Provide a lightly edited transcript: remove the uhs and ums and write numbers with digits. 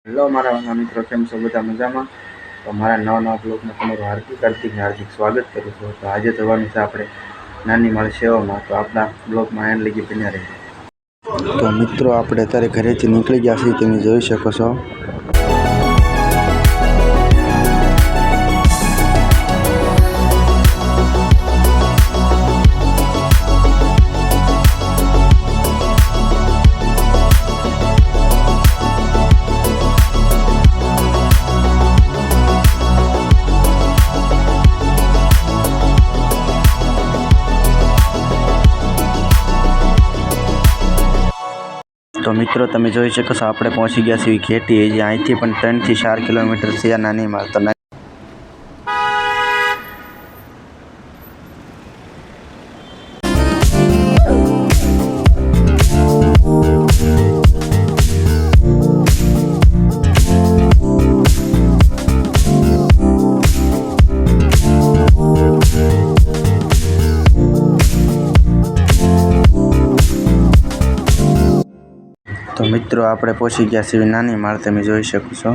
Hello મારા નાના મિત્રો, કેમ છો? બધા મજામાં? તો મારા નવા બ્લોગમાં તમારું હાર્દિક સ્વાગત કરું છું. તો આજે જવાનું છે આપણે નાની માળી સેવામાં. તો આપણા બ્લોગમાં એન્ડ લગી બન્યા રહીએ. તો મિત્રો, આપણે અત્યારે ઘરેથી નીકળી ગયા છીએ, તમે જોઈ શકો છો. તો મિત્રો, તમે જોઈ શકો છો, આપણે પહોંચી ગયા છીએ ઘેટી. જે અહીંથી પણ 3 થી 4 કિલોમીટર છે આ નાની માળ. તો મિત્રો, આપણે પહોંચી ગયા છીએ નાની માળ, તમે જોઈ શકો છો.